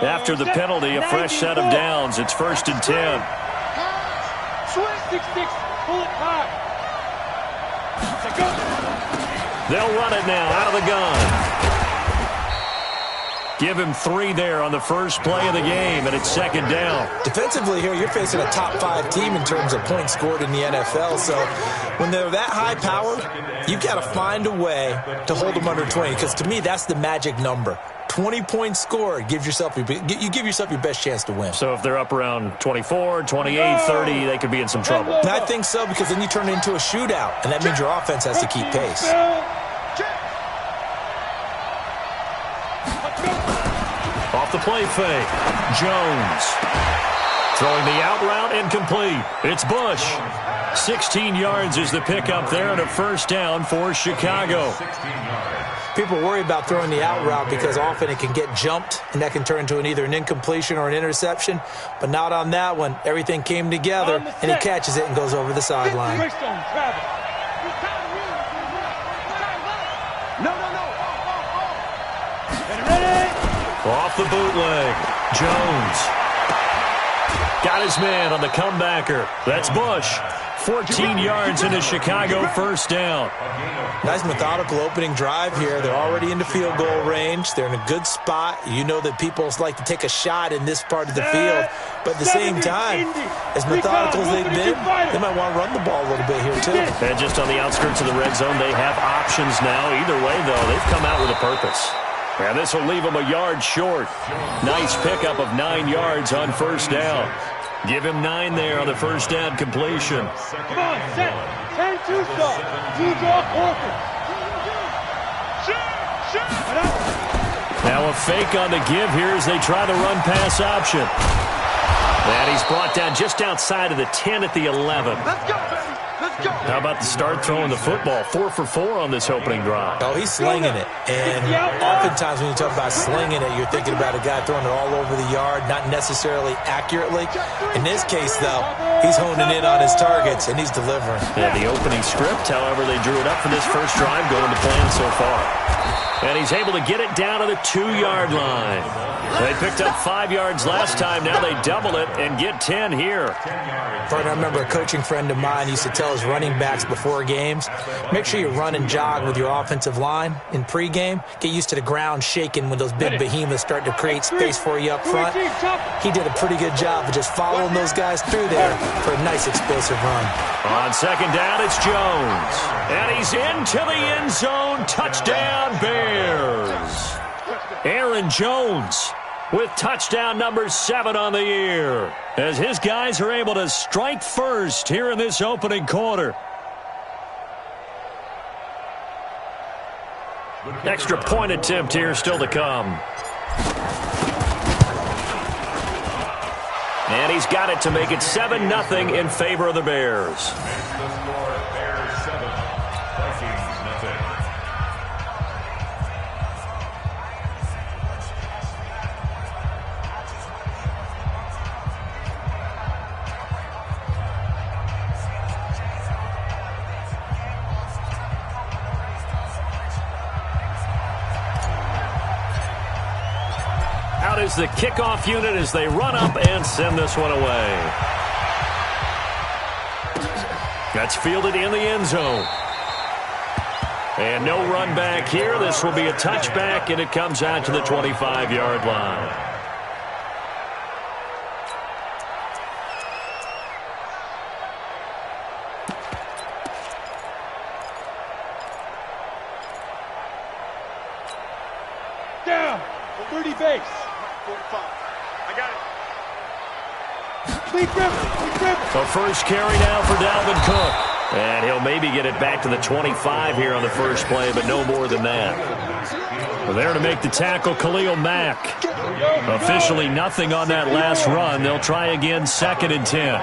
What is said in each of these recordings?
After the penalty, a fresh set of downs. It's 1st and 10. They'll run it now out of the gun. Give him 3 there on the first play of the game, and it's 2nd down. Defensively here, you're facing a top-5 team in terms of points scored in the NFL. So when they're that high-powered, you've got to find a way to hold them under 20, because to me, that's the magic number. 20 points scored, you give yourself your best chance to win. So if they're up around 24, 28, 30, they could be in some trouble. And I think so, because then you turn it into a shootout, and that means your offense has to keep pace. Off the play fake, Jones. Throwing the out route, incomplete. It's Bush. 16 yards is the pickup there, and a 1st down for Chicago. People worry about throwing the out route because often it can get jumped, and that can turn into either an incompletion or an interception. But not on that one. Everything came together, and he catches it and goes over the sideline. Off the bootleg, Jones. Got his man on the comebacker. That's Bush. 14 yards into Chicago, 1st down. Nice methodical opening drive here. They're already into field goal range. They're in a good spot. You know that people like to take a shot in this part of the field. But at the same time, as methodical as they've been, they might want to run the ball a little bit here too. And just on the outskirts of the red zone, they have options now. Either way, though, they've come out with a purpose. And this will leave them a yard short. Nice pickup of 9 yards on 1st down. Give him 9 there on the 1st down completion. Come on, set. 10-2 stop. 2-draw quarter. Now a fake on the give here as they try the run-pass option. And he's brought down just outside of the 10 at the 11. Let's go, baby. Let's go. How about the start throwing the football? 4 for 4 on this opening drive. Oh, he's slinging it. And oftentimes when you talk about slinging it, you're thinking about a guy throwing it all over the yard, not necessarily accurately. In this case, though, he's honing in on his targets, and he's delivering. Yeah, the opening script, however, they drew it up for this first drive going to plan so far. And he's able to get it down to the 2-yard line. They picked up 5 yards last time. Now they double it and get 10 here. Partner, I remember a coaching friend of mine used to tell his running backs before games, make sure you run and jog with your offensive line in pregame. Get used to the ground shaking when those big behemoths start to create space for you up front. He did a pretty good job of just following those guys through there for a nice explosive run. On 2nd down, it's Jones. And he's into the end zone. Touchdown, Bears. Aaron Jones with touchdown number 7 on the year, as his guys are able to strike first here in this opening quarter. Extra point attempt here still to come. And he's got it to make it 7-0 in favor of the Bears. Out is the kickoff unit as they run up and send this one away. That's fielded in the end zone. And no run back here. This will be a touchback, and it comes out to the 25-yard line. Down. 30 base. 45. I got it. Lead dribble. So first carry now for Dalvin Cook. And he'll maybe get it back to the 25 here on the first play, but no more than that. Well, there to make the tackle, Khalil Mack. Officially nothing on that last run. They'll try again, 2nd and 10.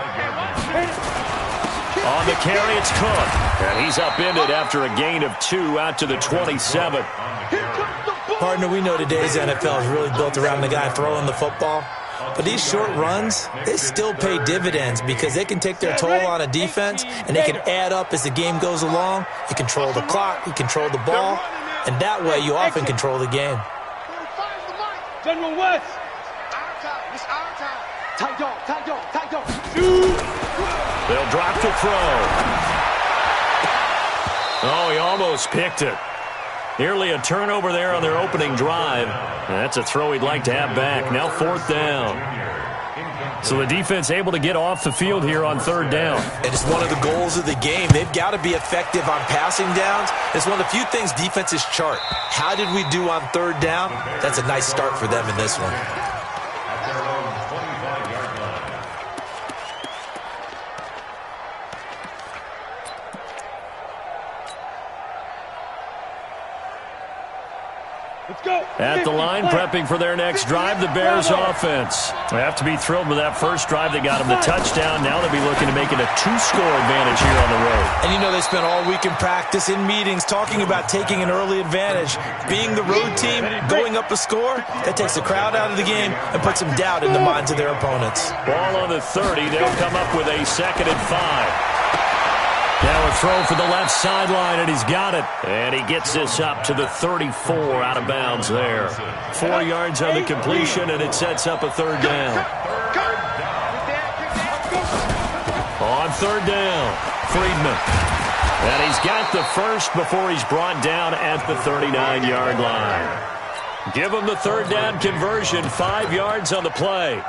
On the carry, it's Cook. And he's upended after a gain of 2 out to the 27. Partner, we know today's NFL is really built around the guy throwing the football. But these short runs, they still pay dividends because they can take their toll on a defense, and they can add up as the game goes along. You control the clock, you control the ball, and that way you often control the game. General West, They'll drop to throw. Oh, he almost picked it. Nearly a turnover there on their opening drive. That's a throw he'd like to have back. Now 4th down. So the defense able to get off the field here on 3rd down. And it's one of the goals of the game. They've got to be effective on passing downs. It's one of the few things defenses chart. How did we do on 3rd down? That's a nice start for them in this one. At the line, prepping for their next drive, the Bears offense. They have to be thrilled with that first drive. They got them the touchdown. Now they'll be looking to make it a 2-score advantage here on the road. And you know they spent all week in practice, in meetings, talking about taking an early advantage. Being the road team, going up a score, that takes the crowd out of the game and puts some doubt in the minds of their opponents. Ball on the 30. They'll come up with a 2nd and 5. Now a throw for the left sideline, and he's got it. And he gets this up to the 34 out of bounds there. 4 yards on the completion, and it sets up a 3rd down. On 3rd down, Friedman. And he's got the first before he's brought down at the 39-yard line. Give them the 3rd down conversion, 5 yards on the play.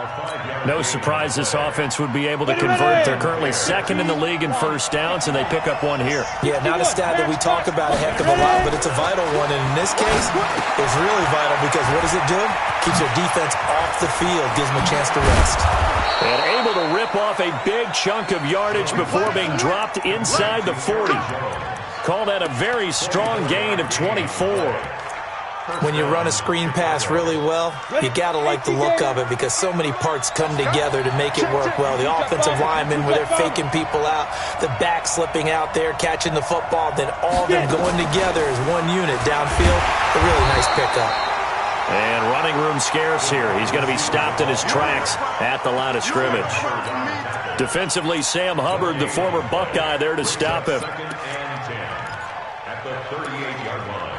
No surprise this offense would be able to convert. They're currently 2nd in the league in first downs, and they pick up one here. Yeah, not a stat that we talk about a heck of a lot, but it's a vital one. And in this case, it's really vital because what does it do? Keeps their defense off the field, gives them a chance to rest. And able to rip off a big chunk of yardage before being dropped inside the 40. Call that a very strong gain of 24. When you run a screen pass really well, you got to like the look of it because so many parts come together to make it work well. The offensive linemen, where they're faking people out, the back slipping out there, catching the football, then all of them going together as one unit downfield. A really nice pickup. And running room scarce here. He's going to be stopped in his tracks at the line of scrimmage. Defensively, Sam Hubbard, the former Buckeye, there to stop him. At the 38-yard line.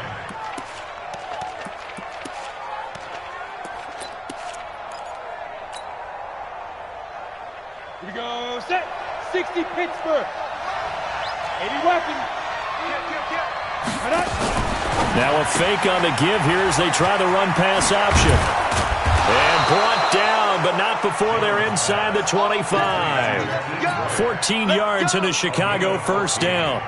Here we go, set, 60 Pittsburgh. 80 weapons. Now a fake on the give here as they try the run-pass option. And brought down, but not before they're inside the 25. 14 yards and a Chicago 1st down.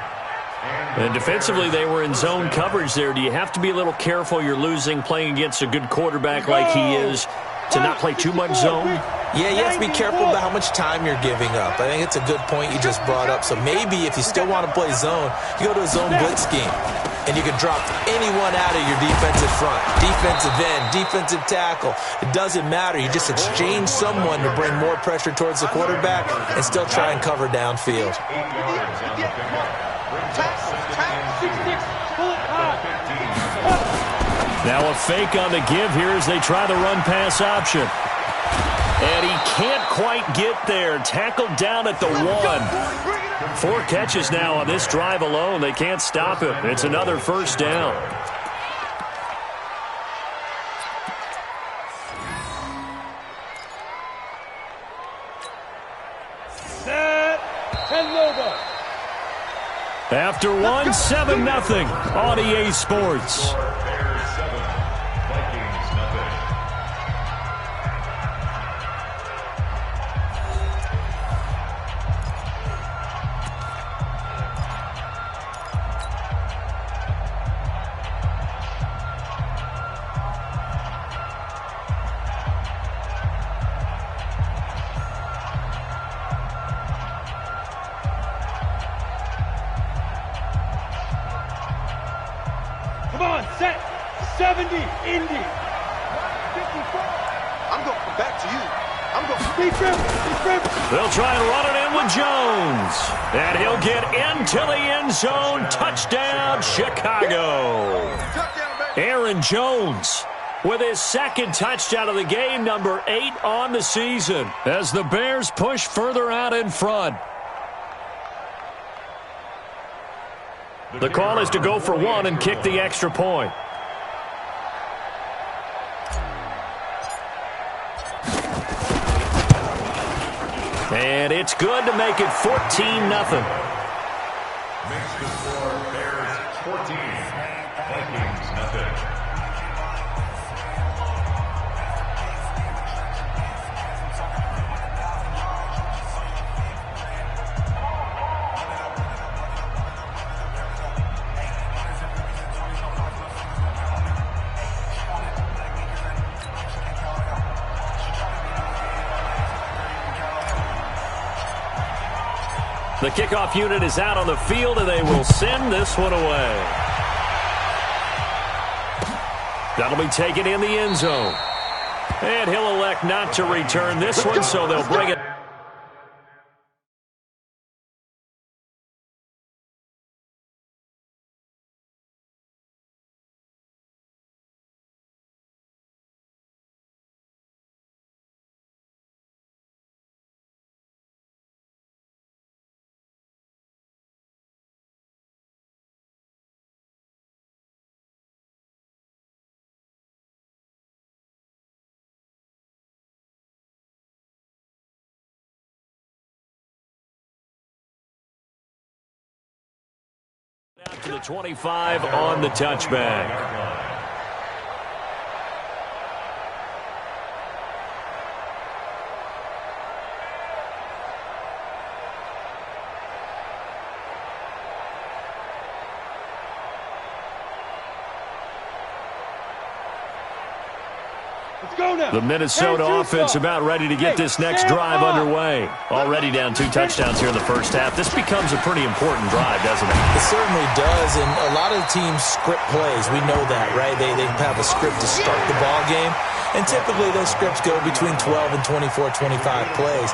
And defensively, they were in zone coverage there. Do you have to be a little careful? You're losing playing against a good quarterback like he is to not play too much zone? Yeah, you have to be careful about how much time you're giving up. I think it's a good point you just brought up. So maybe if you still want to play zone, you go to a zone blitz scheme. And you can drop anyone out of your defensive front, defensive end, defensive tackle. It doesn't matter. You just exchange someone to bring more pressure towards the quarterback and still try and cover downfield. Now a fake on the give here as they try the run-pass option. And he can't quite get there. Tackled down at the 1. 4 catches now on this drive alone. They can't stop him. It's another 1st down. After 1, 7-0 on EA Sports. Come on, set, 70, Indy. 54. I'm going to come back to you. I'm going to defense. They'll try and run it in with Jones. And he'll get into the end zone. Touchdown, Chicago. Aaron Jones with his 2nd touchdown of the game, number 8 on the season, as the Bears push further out in front. The call is to go for 1 and kick the extra point. And it's good to make it 14-0. Makes the score Bears 14, Vikings nothing. The kickoff unit is out on the field, and they will send this one away. That'll be taken in the end zone. And he'll elect not to return this one, so they'll bring it. Out to the 25 on the touchback. The Minnesota offense about ready to get this next drive underway. Already down 2 touchdowns here in the first half. This becomes a pretty important drive, doesn't it? It certainly does, and a lot of the teams script plays. We know that, right? They have a script to start the ball game, and typically those scripts go between 12 and 24, 25 plays.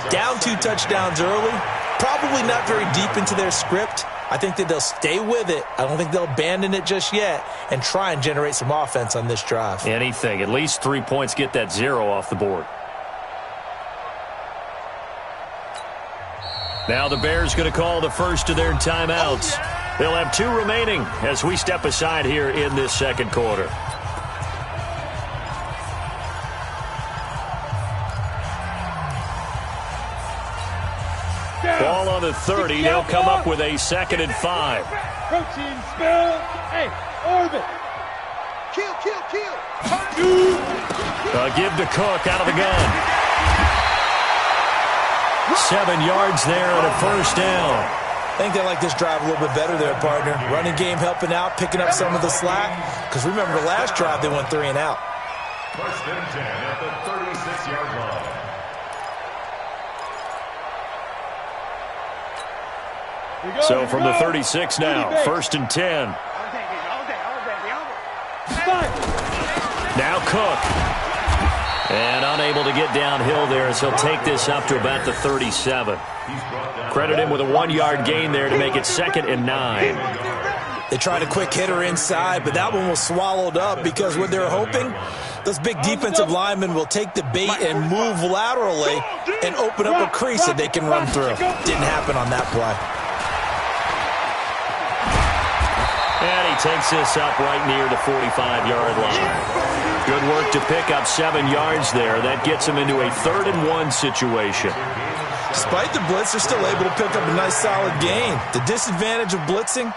Down 2 touchdowns early, probably not very deep into their script. I think that they'll stay with it. I don't think they'll abandon it just yet and try and generate some offense on this drive. Anything. At least 3 points, get that 0 off the board. Now the Bears going to call the first of their timeouts. They'll have 2 remaining as we step aside here in this second quarter. Ball on the 30. They'll come up with a 2nd and 5. Protein spill. Hey, orbit. Kill. Give to Cook out of the gun. 7 yards there and a first down. I think they like this drive a little bit better there, partner. Running game helping out, picking up some of the slack. Because remember, the last drive they went 3 and out. First and 10 at the 36-yard line. So from the 36 now, 1st and 10. Now Cook. And unable to get downhill there as he'll take this up to about the 37. Credit him with a 1-yard gain there to make it 2nd and 9. They tried a quick hitter inside, but that one was swallowed up because what they're hoping, those big defensive linemen will take the bait and move laterally and open up a crease that they can run through. Didn't happen on that play. And he takes this up right near the 45-yard line. Good work to pick up 7 yards there. That gets him into a 3rd and 1 situation. Despite the blitz, they're still able to pick up a nice solid gain. The disadvantage of blitzing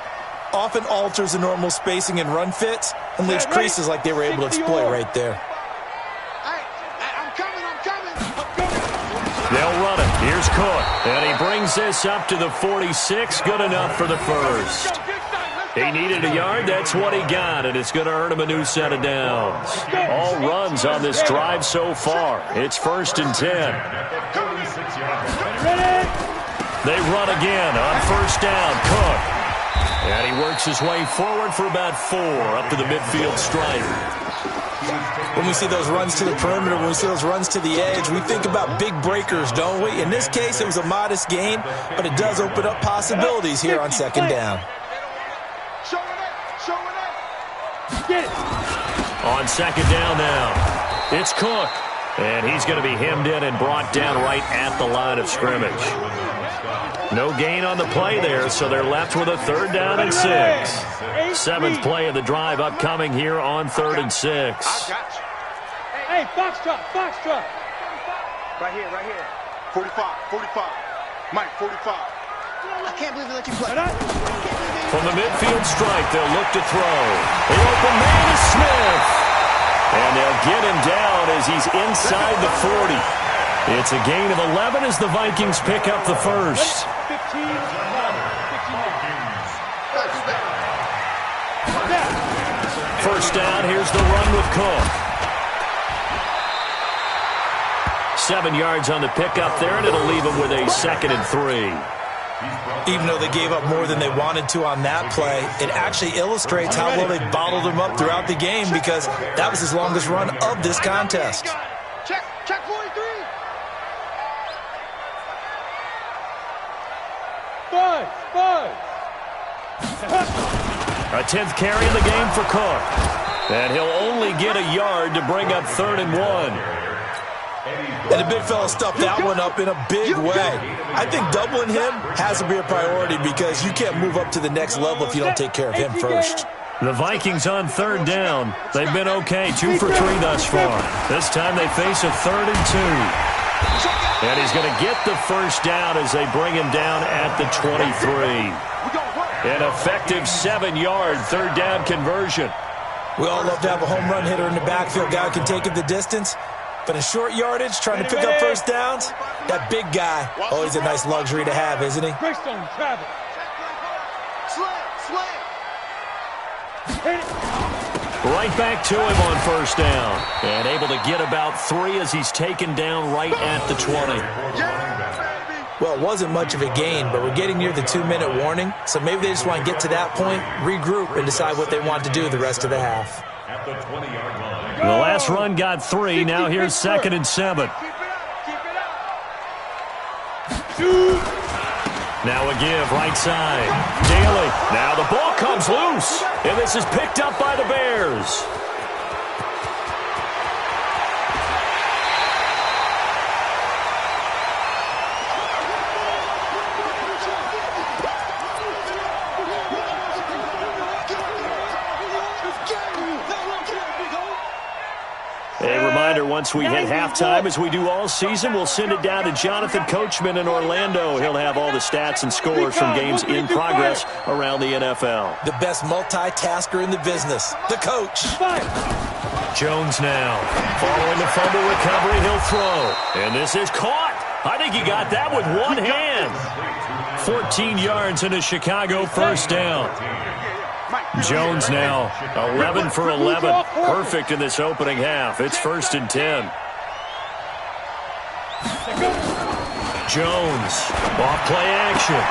often alters the normal spacing and run fits and leaves creases like they were able to exploit right there. I'm coming. They'll run it. Here's Cook. And he brings this up to the 46. Good enough for the first. He needed a yard. That's what he got, and it's going to earn him a new set of downs. All runs on this drive so far. It's 1st and 10. They run again on 1st down. Cook. And he works his way forward for about 4 up to the midfield stripe. When we see those runs to the perimeter, when we see those runs to the edge, we think about big breakers, don't we? In this case, it was a modest gain, but it does open up possibilities here on 2nd down. On 2nd down now, it's Cook. And he's going to be hemmed in and brought down right at the line of scrimmage. No gain on the play there, so they're left with a 3rd down and 6. 7th play of the drive upcoming here on 3rd and 6. Hey, Foxtrot. Right here. 45. Mike, 45. I can't believe they let you play. From the midfield stripe, they'll look to throw. The open man is Smith. And they'll get him down as he's inside the 40. It's a gain of 11 as the Vikings pick up the first. 15. First down, here's the run with Cook. 7 yards on the pickup there, and it'll leave him with a 2nd and 3. Even though they gave up more than they wanted to on that play, it actually illustrates how well they bottled him up throughout the game because that was his longest run of this contest. Check 43. 5. A 10th carry in the game for Cook. And he'll only get a yard to bring up 3rd and 1. And the big fella stuffed that one up in a big way. I think doubling him has to be a priority because you can't move up to the next level if you don't take care of him first. The Vikings on 3rd down. They've been okay, 2 for 3 thus far. This time they face a 3rd and 2. And he's going to get the first down as they bring him down at the 23. An effective 7-yard 3rd down conversion. We all love to have a home run hitter in the backfield. Guy who can take it the distance. But in short yardage, trying to pick up first downs, that big guy, always a nice luxury to have, isn't he? Greystone travel. Right back to him on first down. And able to get about 3 as he's taken down right at the 20. Well, it wasn't much of a gain, but we're getting near the 2-minute warning, so maybe they just want to get to that point, regroup, and decide what they want to do the rest of the half. At the 20-yard line. The last run got 3. Now here's 2nd and 7. Now a give right side. Daly. Now the ball comes loose. And this is picked up by the Bears. A reminder, once we hit halftime, as we do all season, we'll send it down to Jonathan Coachman in Orlando. He'll have all the stats and scores from games in progress around the NFL. The best multitasker in the business, the coach. Jones now. Following the fumble recovery, he'll throw. And this is caught. I think he got that with one hand. 14 yards in a Chicago first down. Jones now 11 for 11. Perfect in this opening half. It's 1st and 10. Jones off play action.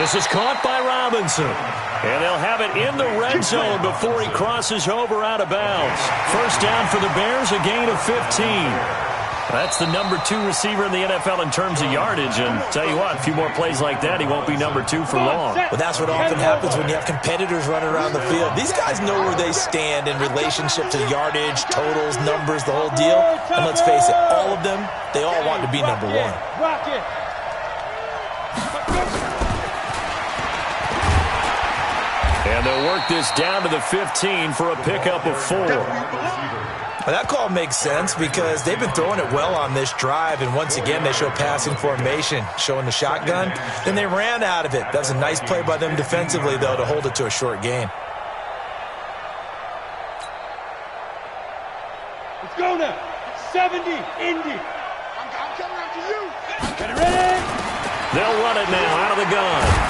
This is caught by Robinson. And they'll have it in the red zone before he crosses over out of bounds. First down for the Bears, a gain of 15. That's the number 2 receiver in the NFL in terms of yardage. And tell you what, a few more plays like that, he won't be number 2 for long. Well, that's what often happens when you have competitors running around the field. These guys know where they stand in relationship to yardage, totals, numbers, the whole deal. And let's face it, all of them, they all want to be number 1. Rock it. And they'll work this down to the 15 for a pickup of 4. Well, that call makes sense because they've been throwing it well on this drive, and once again, they show passing formation, showing the shotgun. Then they ran out of it. That's a nice play by them defensively, though, to hold it to a short gain. Let's go now. 70, Indy. I'm coming after you. Get it ready. They'll run it now out of the gun.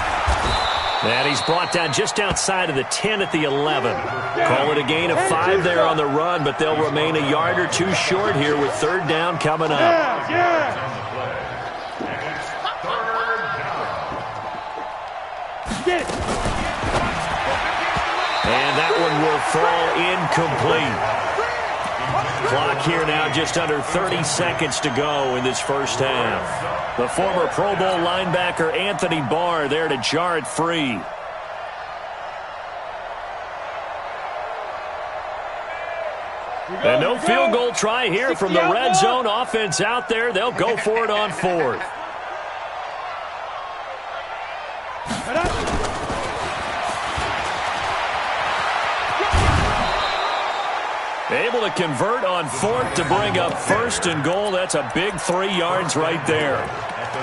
And he's brought down just outside of the 10 at the 11. Call it a gain of 5 there on the run, but they'll remain a yard or 2 short here with 3rd down coming up. Yeah. Get it. And that one will fall incomplete. Clock here now just under 30 seconds to go in this first half. The former Pro Bowl linebacker Anthony Barr there to jar it free. And no field goal try here from the red zone. Offense out there. They'll go for it on 4th. Able to convert on fourth to bring up first and goal. That's a big 3 yards right there.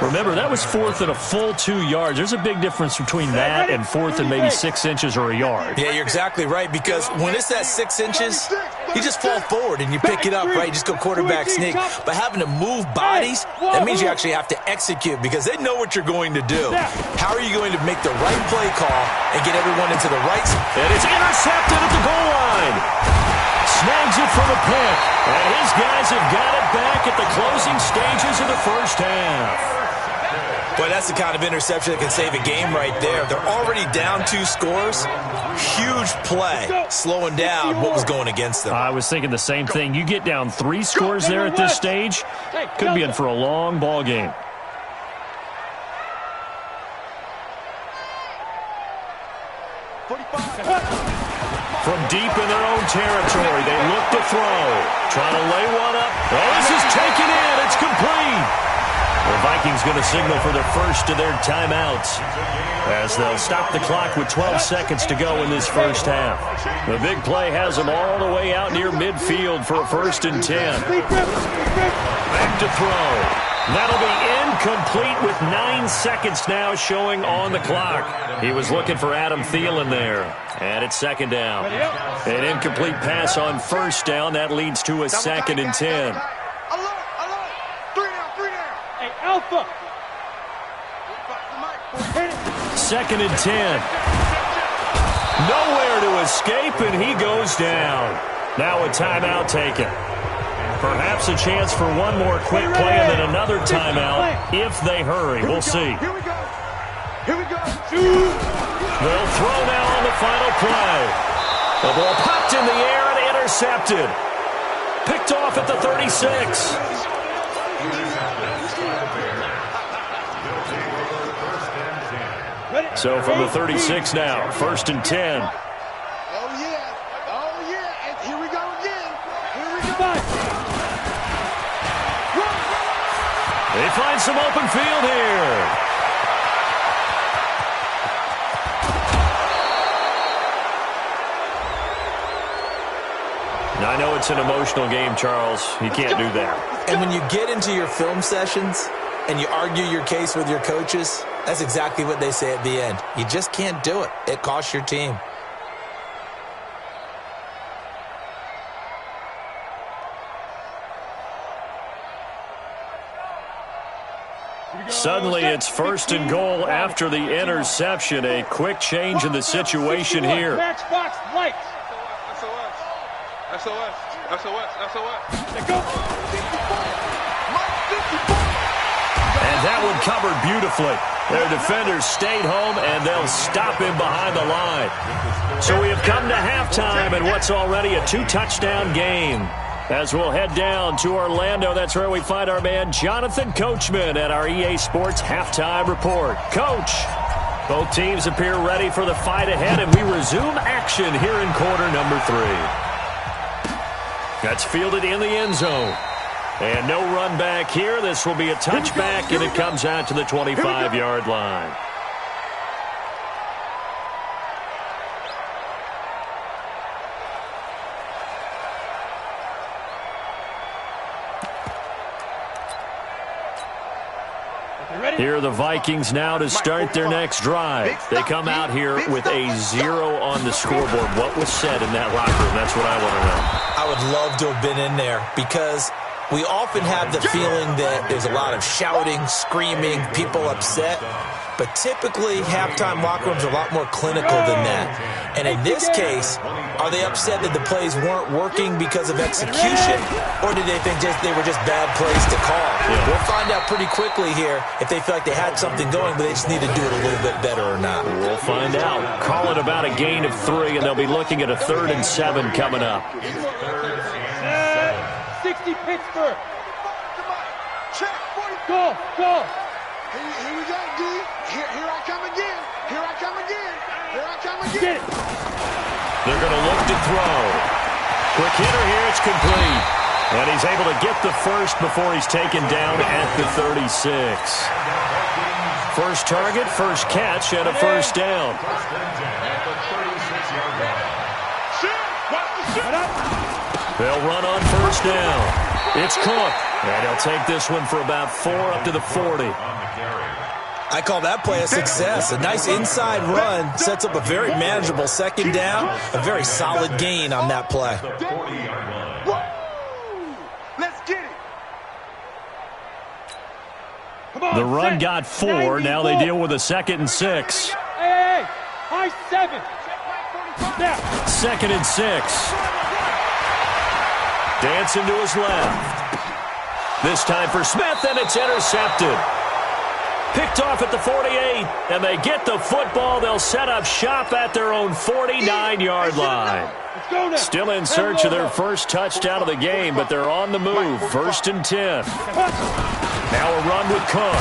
Remember, that was fourth and a full 2 yards. There's a big difference between that and fourth and maybe 6 inches or a yard. Yeah, you're exactly right, because when it's at 6 inches, you just fall forward and you pick it up, right? You just go quarterback sneak. But having to move bodies, that means you actually have to execute because they know what you're going to do. How are you going to make the right play call and get everyone into the right spot? And it's intercepted at the goal line. Snags it for the pick. And his guys have got it back at the closing stages of the first half. Boy, that's the kind of interception that can save a game right there. They're already down 2 scores. Huge play, slowing down what was going against them. I was thinking the same thing. You get down 3 scores there at this stage, could be in for a long ball game. From deep in their own territory, they look to throw. Trying to lay one up. Oh, this is taken in. It's complete. The Vikings going to signal for the first of their timeouts as they'll stop the clock with 12 seconds to go in this first half. The big play has them all the way out near midfield for a 1st and 10. Back to throw. That'll be incomplete with 9 seconds now showing on the clock. He was looking for Adam Thielen there. And it's 2nd down. An incomplete pass on 1st down. That leads to a 2nd and 10. Alpha. 2nd and 10. Nowhere to escape, and he goes down. Now a timeout taken. Perhaps a chance for one more quick play and then another timeout if they hurry. We'll see. Here we go. Here we go. They'll throw now on the final play. The ball popped in the air and intercepted. Picked off at the 36. So from the 36 now, 1st and 10. Oh, yeah. Oh, yeah. And here we go again. Here we go. They find some open field here. Now, I know it's an emotional game, Charles. You can't do that. And when you get into your film sessions and you argue your case with your coaches, that's exactly what they say at the end. You just can't do it. It costs your team. Suddenly, it's 1st and goal after the interception. A quick change in the situation here. Matchbox lights. SOS. SOS. SOS. Let go. And that one covered beautifully. Their defenders stayed home, and they'll stop him behind the line. So we have come to halftime in what's already a 2-touchdown game. As we'll head down to Orlando, that's where we find our man Jonathan Coachman at our EA Sports Halftime Report. Coach, both teams appear ready for the fight ahead, and we resume action here in quarter number 3. That's fielded in the end zone. And no run back here. This will be a touchback, and it comes out to the 25-yard line. Here are the Vikings now to start their next drive. They come out here with a 0 on the scoreboard. What was said in that locker room? That's what I want to know. I would love to have been in there because we often have the feeling that there's a lot of shouting, screaming, people upset. But typically, halftime locker rooms are a lot more clinical than that. And in this case, are they upset that the plays weren't working because of execution? Or did they think they were just bad plays to call? Yeah. We'll find out pretty quickly here if they feel like they had something going, but they just need to do it a little bit better or not. We'll find out. Call it about a gain of 3, and they'll be looking at a 3rd and 7 coming up. 60 Pittsburgh. Check. Go. Here we go, D. Here I come again. Here I come again. Here I come again. Get it. They're going to look to throw. Quick hitter here. It's complete. And he's able to get the first before he's taken down at the 36. First target, first catch, and a 1st down. They'll run on first down. It's Cook, and he'll take this one for about 4 up to the 40. I call that play a success. A nice inside run sets up a very manageable second down, a very solid gain on that play. Let's get it. The run got 4. Now they deal with a 2nd and 6. Hey, high 7. Now. 2nd and 6. Dancing to his left. This time for Smith, and it's intercepted. Picked off at the 48, and they get the football. They'll set up shop at their own 49-yard line. Still in search of their first touchdown of the game, but they're on the move. 1st and 10. Now a run with Cook.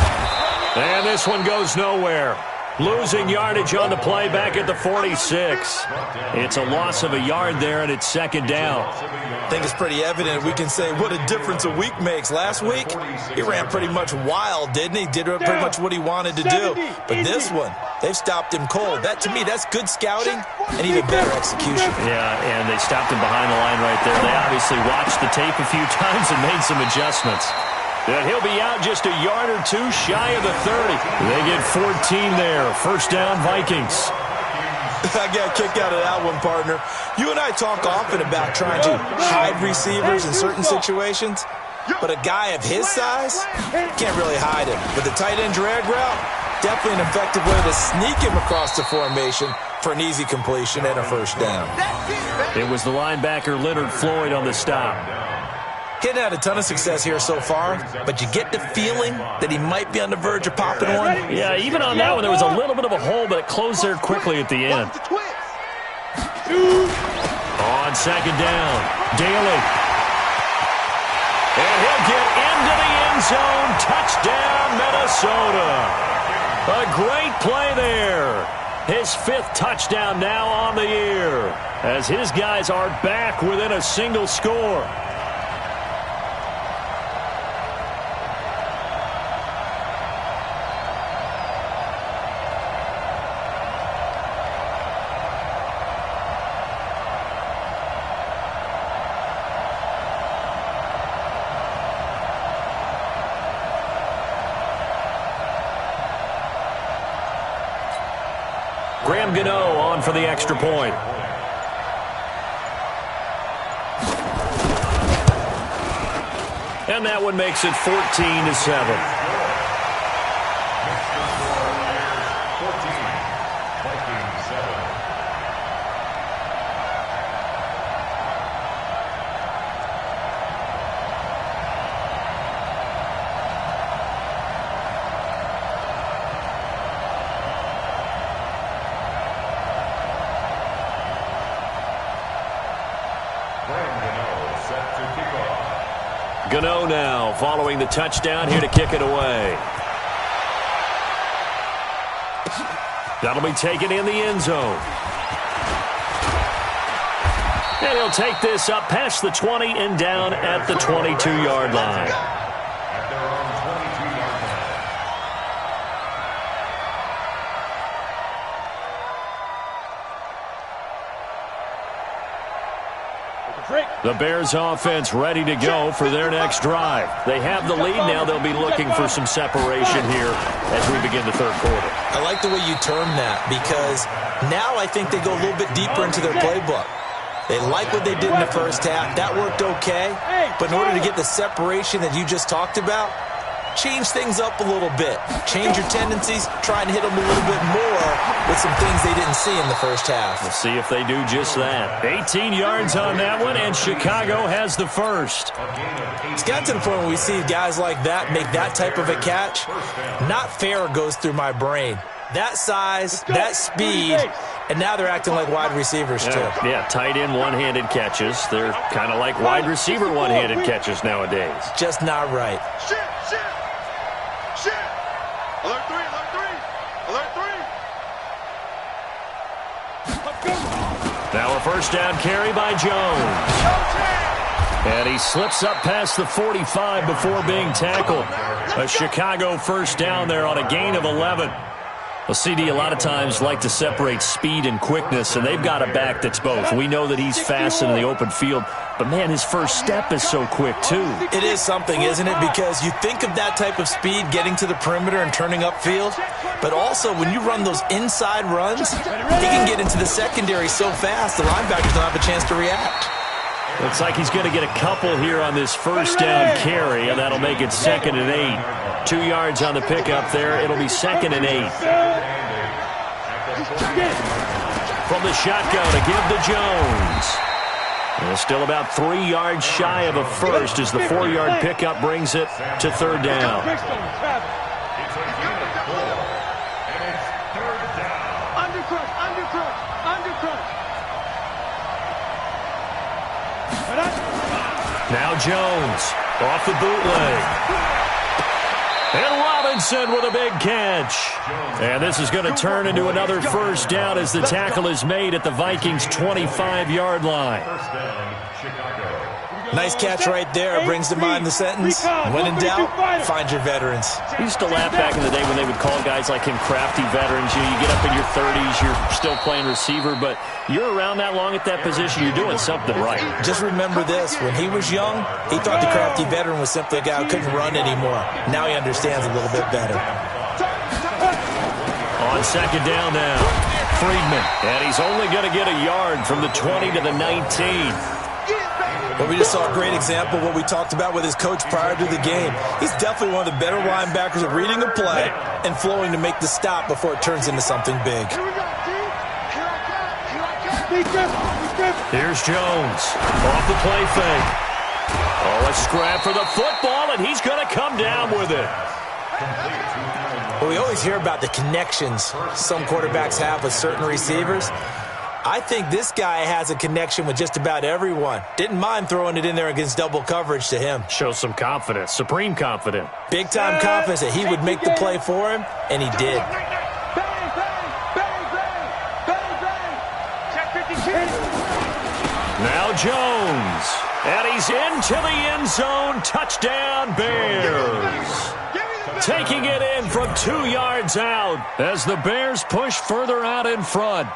And this one goes nowhere. Losing yardage on the play back at the 46. It's a loss of a yard there, and it's 2nd down. I think it's pretty evident. We can say what a difference a week makes. Last week, he ran pretty much wild, didn't he? Did pretty much what he wanted to do. But this one, they've stopped him cold. That, to me, that's good scouting and even better execution. Yeah, and they stopped him behind the line right there. They obviously watched the tape a few times and made some adjustments. And he'll be out just a yard or 2 shy of the 30. They get 14 there. 1st down, Vikings. I got kicked out of that one, partner. You and I talk often about trying to hide receivers in certain situations, but a guy of his size can't really hide him. But the tight end drag route, definitely an effective way to sneak him across the formation for an easy completion and a 1st down. It was the linebacker Leonard Floyd on the stop. Hitting had a ton of success here so far, but you get the feeling that he might be on the verge of popping one. Yeah, even on that one, there was a little bit of a hole, but it closed there quickly at the end. On 2nd down, Daly. And he'll get into the end zone. Touchdown, Minnesota. A great play there. His 5th touchdown now on the year, as his guys are back within a single score. Graham Gano on for the extra point. And that one makes it 14-7. Gano now following the touchdown here to kick it away. That'll be taken in the end zone. And he'll take this up past the 20 and down at the 22-yard line. The Bears offense ready to go for their next drive. They have the lead now. They'll be looking for some separation here as we begin the 3rd quarter. I like the way you term that, because now I think they go a little bit deeper into their playbook. They like what they did in the 1st half. That worked okay. But in order to get the separation that you just talked about, change things up a little bit. Change your tendencies. Try and hit them a little bit more with some things they didn't see in the 1st half. We'll see if they do just that. 18 yards on that one, and Chicago has the 1st. It's got to the point where we see guys like that make that type of a catch. Not fair goes through my brain. That size, that speed, and now they're acting like wide receivers too. Yeah, tight end one-handed catches. They're kind of like wide receiver one-handed catches nowadays. Just not right. Shit. Alert 3, alert 3. Alert 3. Now a 1st down carry by Jones. And he slips up past the 45 before being tackled. A Chicago 1st down there on a gain of 11. Well, CD, a lot of times like to separate speed and quickness, and they've got a back that's both. We know that he's fast in the open field, but, man, his first step is so quick, too. It is something, isn't it? Because you think of that type of speed getting to the perimeter and turning upfield, but also when you run those inside runs, he can get into the secondary so fast the linebackers don't have a chance to react. Looks like he's going to get a couple here on this first down carry, and that'll make it 2nd and 8. 2 yards on the pickup there. It'll be 2nd and 8. From the shotgun to give to Jones. And still about 3 yards shy of a first as the 4-yard pickup brings it to 3rd down. Now Jones off the bootleg. And Robinson with a big catch. And this is going to turn into another first down as the tackle is made at the Vikings' 25-yard line. Nice catch right there. Brings to mind the sentence, when in doubt, find your veterans. We used to laugh back in the day when they would call guys like him crafty veterans. You get up in your 30s, you're still playing receiver, but you're around that long at that position, you're doing something right. Just remember this. When he was young, he thought the crafty veteran was simply a guy who couldn't run anymore. Now he understands a little bit better. On 2nd down now, Friedman. And he's only going to get a yard from the 20 to the 19. Well, we just saw a great example of what we talked about with his coach prior to the game. He's definitely one of the better linebackers at reading a play and flowing to make the stop before it turns into something big. Here's Jones off the play fake. Oh, a scrap for the football, and he's going to come down with it. Well, we always hear about the connections some quarterbacks have with certain receivers. I think this guy has a connection with just about everyone. Didn't mind throwing it in there against double coverage to him. Shows some confidence, supreme confidence. Big-time confidence that he would make the play for him, and he did. Now Jones, and he's into the end zone. Touchdown, Bears. Taking it in from 2 yards out as the Bears push further out in front.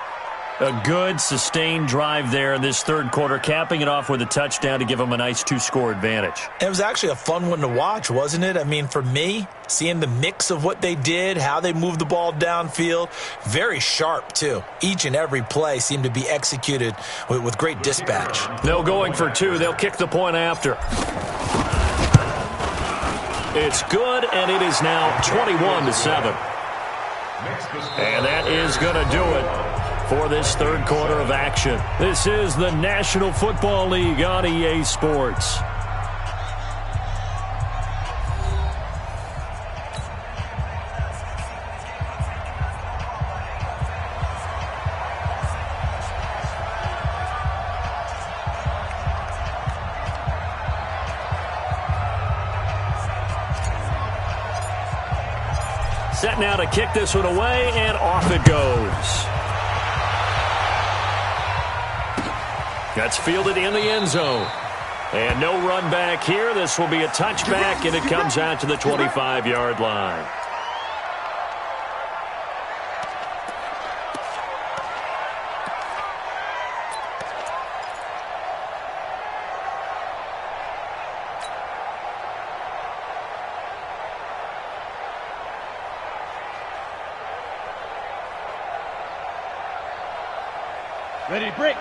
A good, sustained drive there in this 3rd quarter, capping it off with a touchdown to give them a nice 2-score advantage. It was actually a fun one to watch, wasn't it? I mean, for me, seeing the mix of what they did, how they moved the ball downfield, very sharp, too. Each and every play seemed to be executed with great dispatch. No going for 2. They'll kick the point after. It's good, and it is now 21-7. And that is going to do it for this 3rd quarter of action. This is the National Football League on EA Sports. Set now to kick this one away, and off it goes. That's fielded in the end zone. And no run back here. This will be a touchback, and it comes out to the 25-yard line.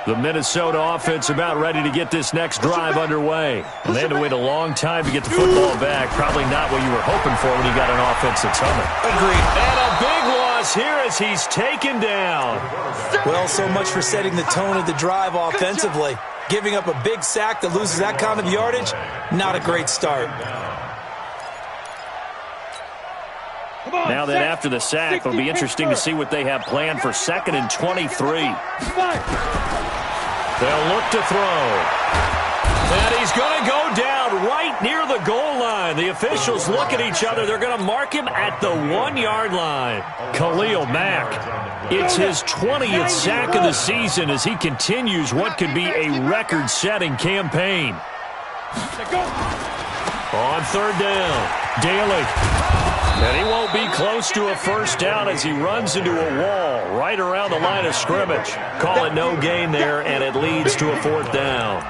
The Minnesota offense about ready to get this next drive underway. And they had to wait a long time to get the football back. Probably not what you were hoping for when you got an offense that's humming. Agreed. And a big loss here as he's taken down. Well, so much for setting the tone of the drive offensively. Giving up a big sack that loses that kind of yardage, not a great start. Now that after the sack, it'll be interesting to see what they have planned for 2nd and 23. They'll look to throw. And he's going to go down right near the goal line. The officials look at each other. They're going to mark him at the 1-yard line. Khalil Mack. It's his 20th sack of the season as he continues what could be a record-setting campaign. On 3rd down, Daly. And he won't be close to a first down as he runs into a wall right around the line of scrimmage. Call it no gain there, and it leads to a fourth down.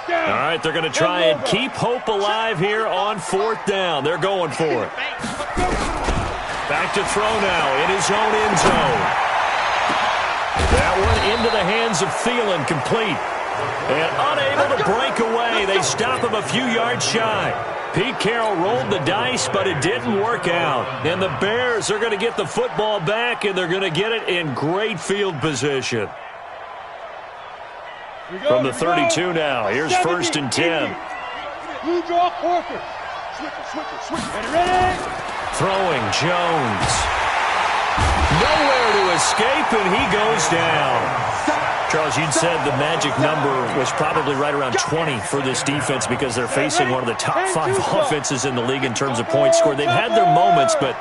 All right, they're going to try and keep hope alive here on fourth down. They're going for it. Back to throw now in his own end zone. That one into the hands of Thielen, complete. And unable to break away. They stop him a few yards shy. Pete Carroll rolled the dice, but it didn't work out. And the Bears are going to get the football back, and they're going to get it in great field position. From the 32 now, here's first and 10. Blue draw quarter. Switch. Ready? Throwing Jones. Nowhere to escape, and he goes down. Charles, you'd said the magic number was probably right around 20 for this defense because they're facing one of the top 5 offenses in the league in terms of points scored. They've had their moments, but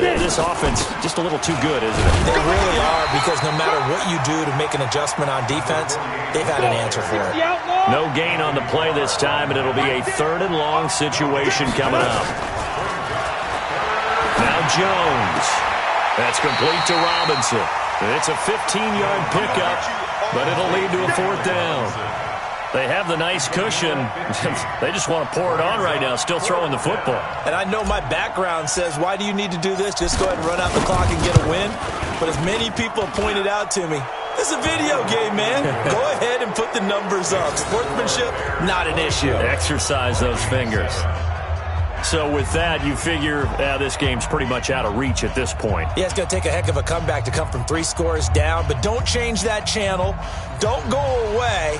this offense just a little too good, isn't it? They really are, because no matter what you do to make an adjustment on defense, they've had an answer for it. No gain on the play this time, and it'll be a 3rd and long situation coming up. Now Jones. That's complete to Robinson. It's a 15-yard pickup, but it'll lead to a fourth down. They have the nice cushion. They just want to pour it on right now, still throwing the football. And I know my background says, why do you need to do this? Just go ahead and run out the clock and get a win. But as many people have pointed out to me, this is a video game, man. Go ahead and put the numbers up. Sportsmanship, not an issue. Exercise those fingers. So with that, you figure this game's pretty much out of reach at this point. Yeah, it's going to take a heck of a comeback to come from 3 scores down, but don't change that channel. Don't go away.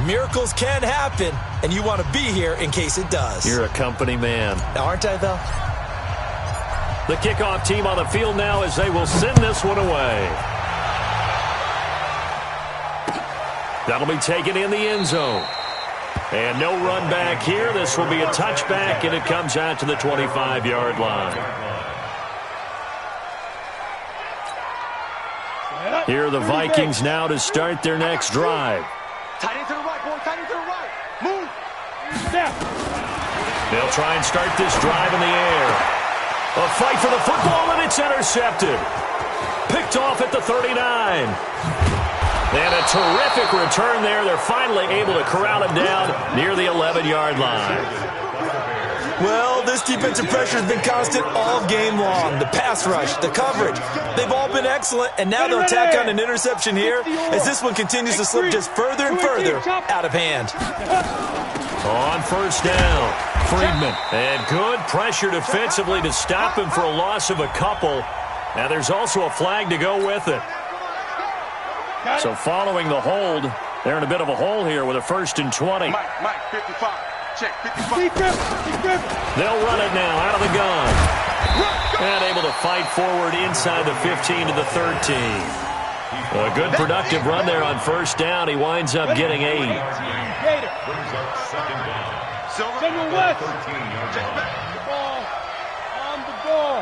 Miracles can happen, and you want to be here in case it does. You're a company man. Aren't I, though? The kickoff team on the field now as they will send this one away. That'll be taken in the end zone. And no run back here. This will be a touchback, and it comes out to the 25-yard line. Here are the Vikings now to start their next drive. Tight end to the right, boy. Tight end to the right. Move. They'll try and start this drive in the air. A fight for the football, and it's intercepted. Picked off at the 39. And a terrific return there. They're finally able to corral him down near the 11-yard line. Well, this defensive pressure has been constant all game long. The pass rush, the coverage, they've all been excellent, and now they'll tack on an interception here as this one continues to slip just further and further out of hand. On first down, Friedman. And good pressure defensively to stop him for a loss of a couple. Now there's also a flag to go with it. So following the hold, they're in a bit of a hole here with a 1st and 20. Mike, 55. Check, 55. They'll run it now out of the gun. And able to fight forward inside the 15 to the 13. A good productive run there on first down. He winds up getting 8. Samuel West. Ball on the ball.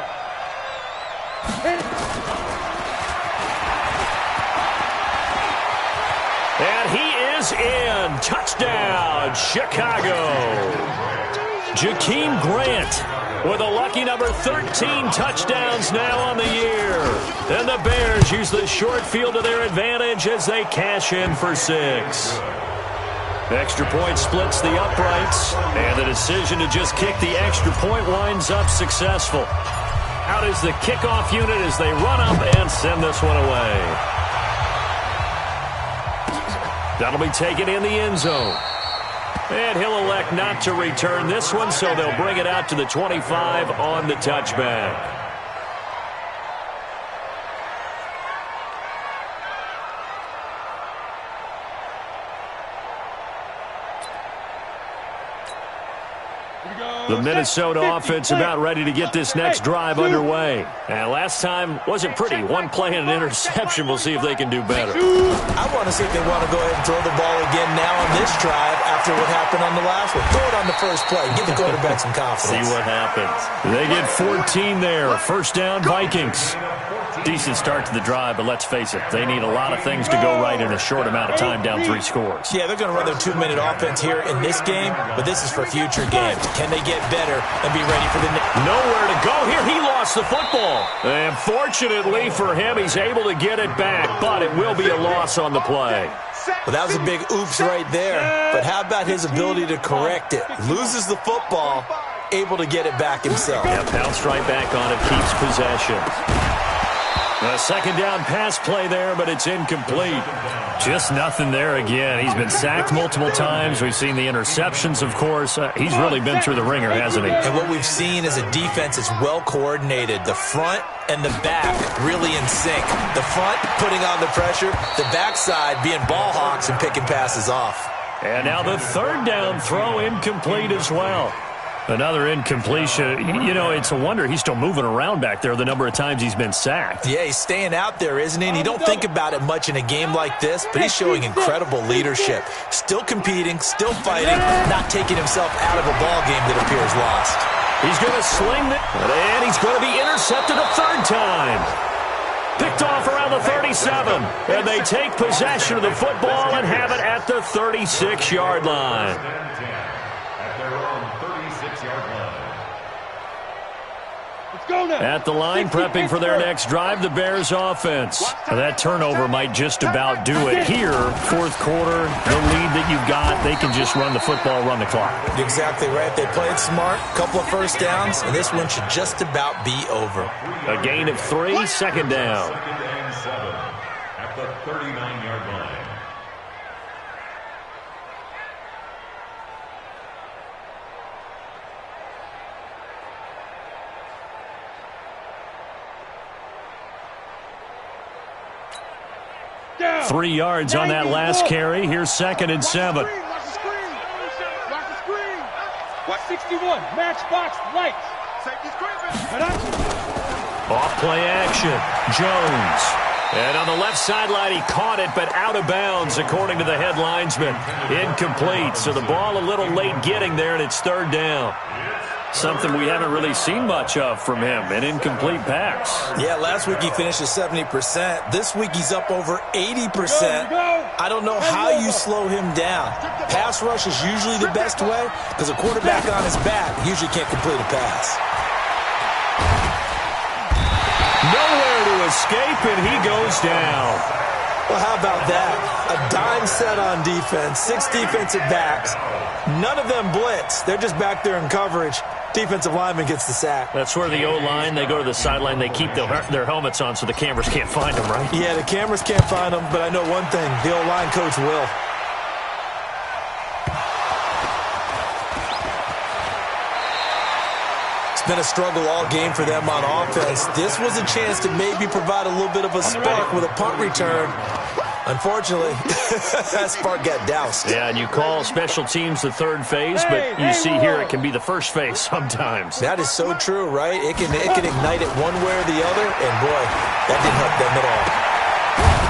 Hit it. And he is in. Touchdown, Chicago. Jakeem Grant with a lucky number 13 touchdowns now on the year. And the Bears use the short field to their advantage as they cash in for 6. Extra point splits the uprights, and the decision to just kick the extra point winds up successful. Out is the kickoff unit as they run up and send this one away. That'll be taken in the end zone. And he'll elect not to return this one, so they'll bring it out to the 25 on the touchback. The Minnesota offense about ready to get this next drive underway. And last time wasn't pretty. One play and an interception. We'll see if they can do better. I want to see if they want to go ahead and throw the ball again now on this drive after what happened on the last one. Throw it on the first play. Give the quarterback some confidence. See what happens. They get 14 there. First down, Vikings. Decent start to the drive, but let's face it, they need a lot of things to go right in a short amount of time down 3 scores. Yeah, they're going to run their 2-minute offense here in this game, but this is for future games. Can they get get better and be ready for the next. Nowhere to go here. He lost the football. And fortunately for him, he's able to get it back, but it will be a loss on the play. Well, that was a big oops right there. But how about his ability to correct it? Loses the football, able to get it back himself. Yeah, pounced right back on it, keeps possession. A second down pass play there, but it's incomplete. Just nothing there again. He's been sacked multiple times. We've seen the interceptions, of course. He's really been through the ringer, hasn't he? And what we've seen is a defense that's well coordinated. The front and the back really in sync. The front putting on the pressure, the backside being ball hawks and picking passes off. And now the third down throw incomplete as well. Another incompletion. You know, it's a wonder he's still moving around back there the number of times he's been sacked. Yeah, he's staying out there, isn't he? And you don't think about it much in a game like this, but he's showing incredible leadership. Still competing, still fighting, not taking himself out of a ball game that appears lost. He's going to sling it, and he's going to be intercepted a third time. Picked off around the 37, and they take possession of the football and have it at the 36-yard line. At the line, prepping for their next drive, the Bears offense. That turnover might just about do it here. Fourth quarter, the lead that you've got, they can just run the football, run the clock. Exactly right. They played smart, couple of first downs, and this one should just about be over. A gain of 3, second down. Second and 7 at the 39-yard line. Down. 3 yards on that last carry. Here's second and 7. Watch the screen. Watch the screen. Watch 61. Matchbox lights. Safety screen. Off play action. Jones. And on the left sideline, he caught it, but out of bounds, according to the head linesman. Incomplete. So the ball a little late getting there, and it's third down. Something we haven't really seen much of from him, an incomplete pass. Yeah, last week he finished at 70%. This week he's up over 80%. I don't know how you slow him down. Pass rush is usually the best way because a quarterback on his back usually can't complete a pass. Nowhere to escape, and he goes down. Well, how about that? A dime set on defense, 6 defensive backs. None of them blitz. They're just back there in coverage. Defensive lineman gets the sack. That's where the O-line, they go to the sideline, they keep their helmets on so the cameras can't find them, right? Yeah, the cameras can't find them, but I know one thing. The O-line coach will. It's been a struggle all game for them on offense. This was a chance to maybe provide a little bit of a spark with a punt return. Unfortunately, that spark got doused. Yeah, and you call special teams the third phase, but you see here it can be the first phase sometimes. That is so true, right? It can ignite it one way or the other, and boy, that didn't help them at all.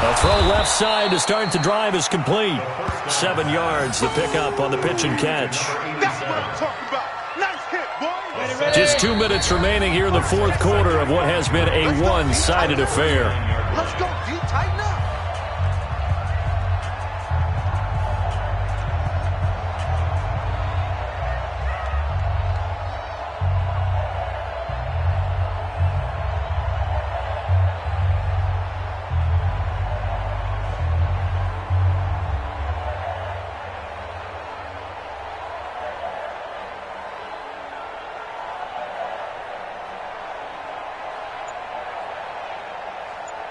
A throw left side to start the drive is complete. 7 yards, the pickup on the pitch and catch. That's what I'm talking about. Nice hit, boy. Just 2 minutes remaining here in the fourth quarter of what has been a one-sided affair. Let's go, D. Tighten up.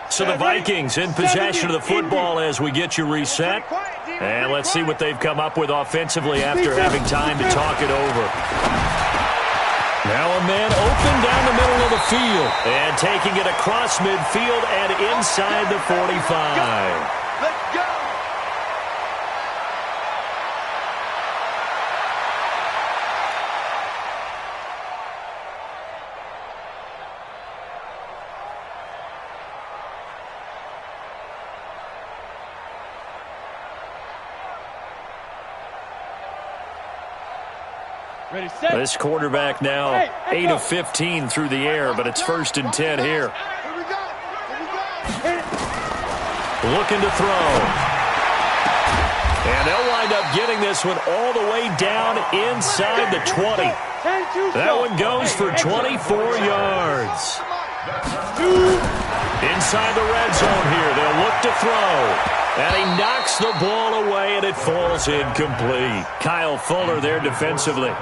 So the Vikings in possession of the football as we get you reset. And let's see what they've come up with offensively after having time to talk it over. Now a man open down the middle of the field. And taking it across midfield and inside the 45. Let's go. Ready, set. This quarterback now 8 of 15 through the air, but it's 1st and 10 here. Here we go. Here we go. Looking to throw. And they'll wind up getting this one all the way down inside the 20. That one goes for 24 yards. Inside the red zone here, they'll look to throw. And he knocks the ball away, and it falls incomplete. Kyle Fuller there defensively.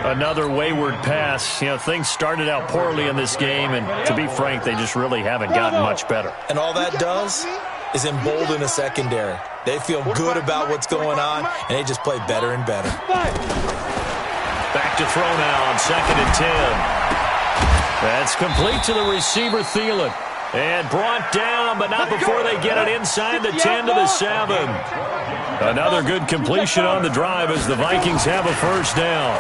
Another wayward pass. You know, things started out poorly in this game, and to be frank, they just really haven't gotten much better. And all that does is embolden the secondary. They feel good about what's going on, and they just play better and better. Back to throw now on 2nd and 10. That's complete to the receiver, Thielen. And brought down, but not before they get it inside the 10 to the 7. Another good completion on the drive as the Vikings have a first down.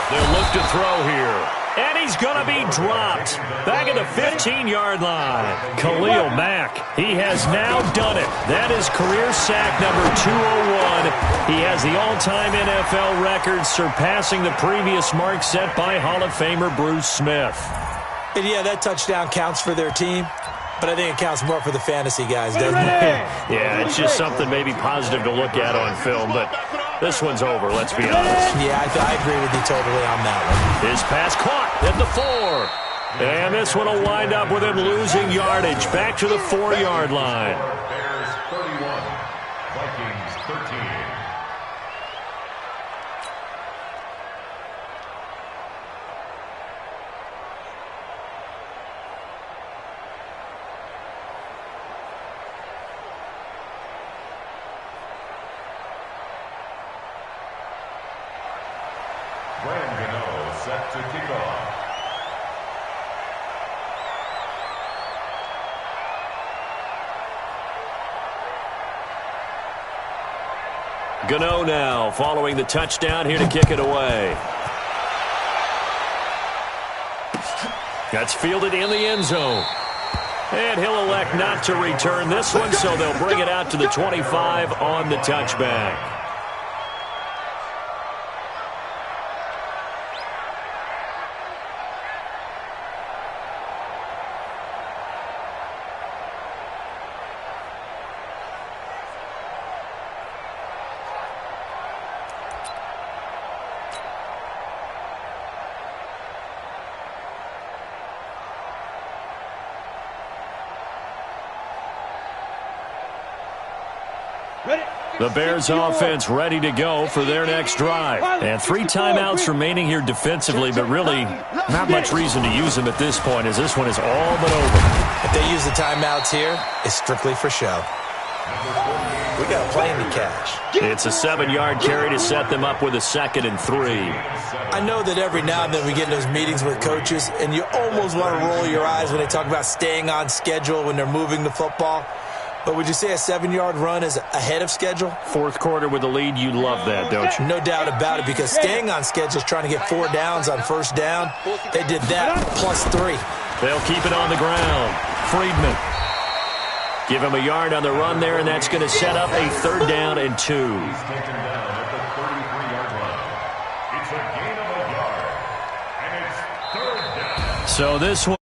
They'll look to throw here. And he's going to be dropped back at the 15-yard line. Khalil Mack, he has now done it. That is career sack number 201. He has the all-time NFL record, surpassing the previous mark set by Hall of Famer Bruce Smith. And yeah, that touchdown counts for their team, but I think it counts more for the fantasy guys, doesn't it? Yeah, it's just something maybe positive to look at on film, but this one's over, let's be honest. Yeah, I agree with you totally on that one. His pass caught at the 4. And this one will wind up with him losing yardage back to the 4-yard line. Bears 31, Vikings 13. Set to kick off. Gano now following the touchdown here to kick it away. That's fielded in the end zone. And he'll elect not to return this one, so they'll bring it out to the 25 on the touchback. The Bears offense ready to go for their next drive. And 3 timeouts remaining here defensively, but really not much reason to use them at this point as this one is all but over. If they use the timeouts here, it's strictly for show. We got a plane to cash. It's a 7-yard carry to set them up with a 2nd and 3. I know that every now and then we get in those meetings with coaches, and you almost want to roll your eyes when they talk about staying on schedule when they're moving the football. But would you say a 7-yard run is ahead of schedule? 4th quarter with the lead, you love that, don't you? No doubt about it, because staying on schedule is trying to get 4 downs on first down. They did that plus 3. They'll keep it on the ground. Friedman. Give him a yard on the run there, and that's going to set up a 3rd down and 2. He's taken down at the 33-yard line. It's a gain of a yard, and it's 3rd down. So this one.